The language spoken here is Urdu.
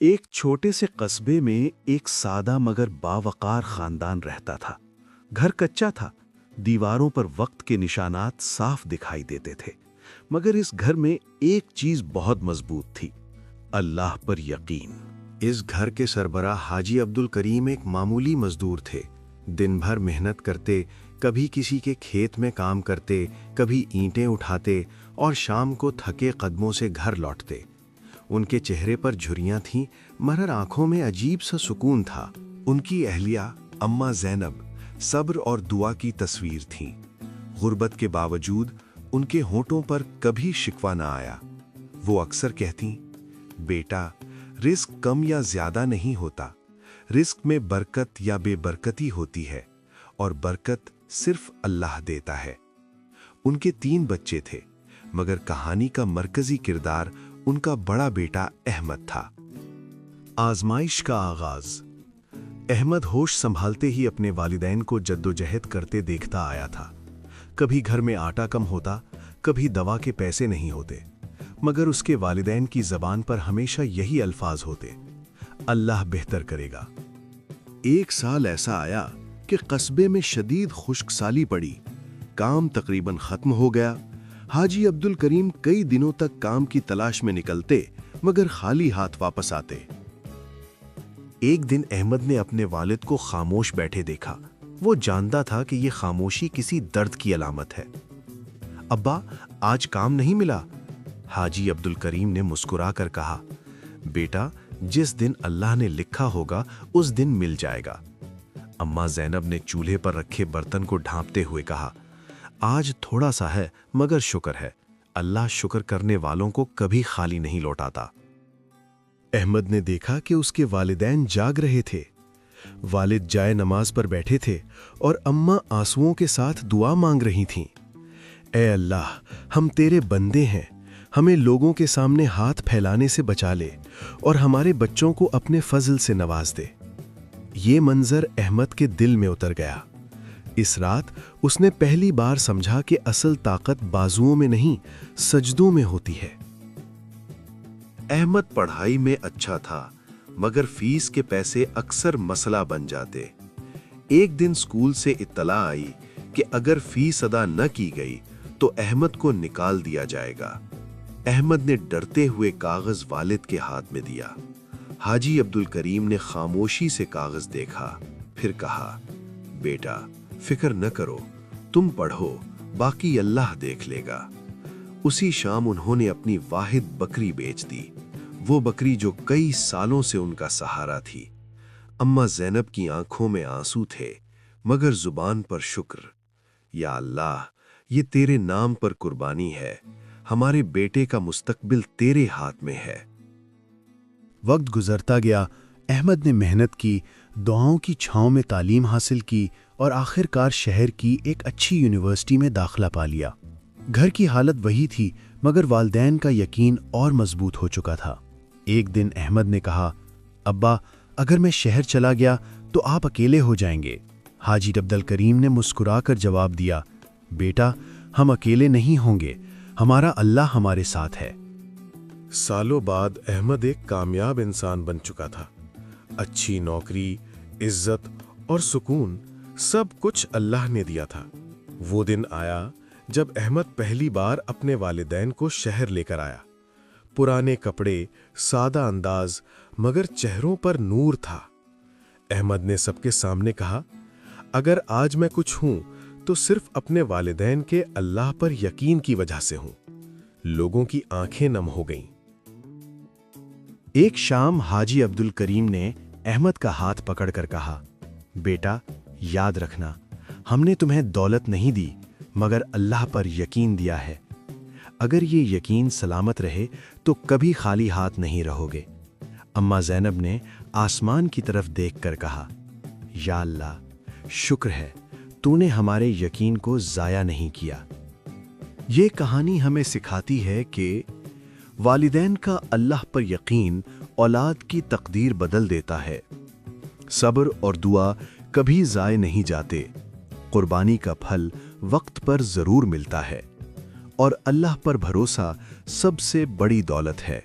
ایک چھوٹے سے قصبے میں ایک سادہ مگر باوقار خاندان رہتا تھا۔ گھر کچا تھا، دیواروں پر وقت کے نشانات صاف دکھائی دیتے تھے، مگر اس گھر میں ایک چیز بہت مضبوط تھی: اللہ پر یقین۔ اس گھر کے سربراہ حاجی عبدالکریم ایک معمولی مزدور تھے۔ دن بھر محنت کرتے، کبھی کسی کے کھیت میں کام کرتے، کبھی اینٹیں اٹھاتے اور شام کو تھکے قدموں سے گھر لوٹتے۔ ان کے چہرے پر جھریاں تھیں، مگر آنکھوں میں عجیب سا سکون تھا۔ ان کی اہلیہ اماں زینب صبر اور دعا کی تصویر تھیں۔ غربت کے باوجود ان کے ہونٹوں پر کبھی شکوہ نہ آیا۔ وہ اکثر کہتیں، بیٹا، رزق کم یا زیادہ نہیں ہوتا، رزق میں برکت یا بے برکتی ہوتی ہے، اور برکت صرف اللہ دیتا ہے۔ ان کے 3 بچے تھے، مگر کہانی کا مرکزی کردار ان کا بڑا بیٹا احمد تھا۔ آزمائش کا آغاز۔ احمد ہوش سنبھالتے ہی اپنے والدین کو جدوجہد کرتے دیکھتا آیا تھا۔ کبھی گھر میں آٹا کم ہوتا، کبھی دوا کے پیسے نہیں ہوتے، مگر اس کے والدین کی زبان پر ہمیشہ یہی الفاظ ہوتے: اللہ بہتر کرے گا۔ ایک سال ایسا آیا کہ قصبے میں شدید خشک سالی پڑی، کام تقریباً ختم ہو گیا۔ حاجی عبدالکریم کئی دنوں تک کام کی تلاش میں نکلتے، مگر خالی ہاتھ واپس آتے۔ ایک دن احمد نے اپنے والد کو خاموش بیٹھے دیکھا۔ وہ جانتا تھا کہ یہ خاموشی کسی درد کی علامت ہے۔ ابا، آج کام نہیں ملا؟ حاجی عبدالکریم نے مسکرا کر کہا، بیٹا، جس دن اللہ نے لکھا ہوگا اس دن مل جائے گا۔ اماں زینب نے چولہے پر رکھے برتن کو ڈھانپتے ہوئے کہا، آج تھوڑا سا ہے مگر شکر ہے، اللہ شکر کرنے والوں کو کبھی خالی نہیں لوٹاتا۔ احمد نے دیکھا کہ اس کے والدین جاگ رہے تھے۔ والد جائے نماز پر بیٹھے تھے اور اماں آنسوؤں کے ساتھ دعا مانگ رہی تھیں۔ اے اللہ، ہم تیرے بندے ہیں، ہمیں لوگوں کے سامنے ہاتھ پھیلانے سے بچا لے اور ہمارے بچوں کو اپنے فضل سے نواز دے۔ یہ منظر احمد کے دل میں اتر گیا۔ اس رات اس نے پہلی بار سمجھا کہ اصل طاقت بازوؤں میں نہیں، سجدوں میں ہوتی ہے۔ احمد پڑھائی میں اچھا تھا، مگر فیس کے پیسے اکثر مسئلہ بن جاتے۔ ایک دن اسکول سے اطلاع آئی کہ اگر فیس ادا نہ کی گئی تو احمد کو نکال دیا جائے گا۔ احمد نے ڈرتے ہوئے کاغذ والد کے ہاتھ میں دیا۔ حاجی عبدالکریم نے خاموشی سے کاغذ دیکھا، پھر کہا، بیٹا، فکر نہ کرو، تم پڑھو، باقی اللہ دیکھ لے گا۔ اسی شام انہوں نے اپنی واحد بکری بیچ دی، وہ بکری جو کئی سالوں سے ان کا سہارا تھی۔ اماں زینب کی آنکھوں میں آنسو تھے، مگر زبان پر شکر۔ یا اللہ، یہ تیرے نام پر قربانی ہے، ہمارے بیٹے کا مستقبل تیرے ہاتھ میں ہے۔ وقت گزرتا گیا، احمد نے محنت کی، دعاؤں کی چھاؤں میں تعلیم حاصل کی اور آخر کار شہر کی ایک اچھی یونیورسٹی میں داخلہ پا لیا۔ گھر کی حالت وہی تھی، مگر والدین کا یقین اور مضبوط ہو چکا تھا۔ ایک دن احمد نے کہا، ابا، اگر میں شہر چلا گیا تو آپ اکیلے ہو جائیں گے۔ حاجی عبدالکریم نے مسکرا کر جواب دیا، بیٹا، ہم اکیلے نہیں ہوں گے، ہمارا اللہ ہمارے ساتھ ہے۔ سالوں بعد احمد ایک کامیاب انسان بن چکا تھا۔ اچھی نوکری، عزت اور سکون، سب کچھ اللہ نے دیا تھا۔ وہ دن آیا جب احمد پہلی بار اپنے والدین کو شہر لے کر آیا۔ پرانے کپڑے، سادہ انداز، مگر چہروں پر نور تھا۔ احمد نے سب کے سامنے کہا، اگر آج میں کچھ ہوں تو صرف اپنے والدین کے اللہ پر یقین کی وجہ سے ہوں۔ لوگوں کی آنکھیں نم ہو گئیں۔ ایک شام حاجی عبدالکریم نے احمد کا ہاتھ پکڑ کر کہا، بیٹا، یاد رکھنا، ہم نے تمہیں دولت نہیں دی، مگر اللہ پر یقین دیا ہے۔ اگر یہ یقین سلامت رہے تو کبھی خالی ہاتھ نہیں رہو گے۔ اماں زینب نے آسمان کی طرف دیکھ کر کہا، یا اللہ، شکر ہے، تو نے ہمارے یقین کو ضائع نہیں کیا۔ یہ کہانی ہمیں سکھاتی ہے کہ والدین کا اللہ پر یقین اولاد کی تقدیر بدل دیتا ہے۔ صبر اور دعا کبھی ضائع نہیں جاتے۔ قربانی کا پھل وقت پر ضرور ملتا ہے، اور اللہ پر بھروسہ سب سے بڑی دولت ہے۔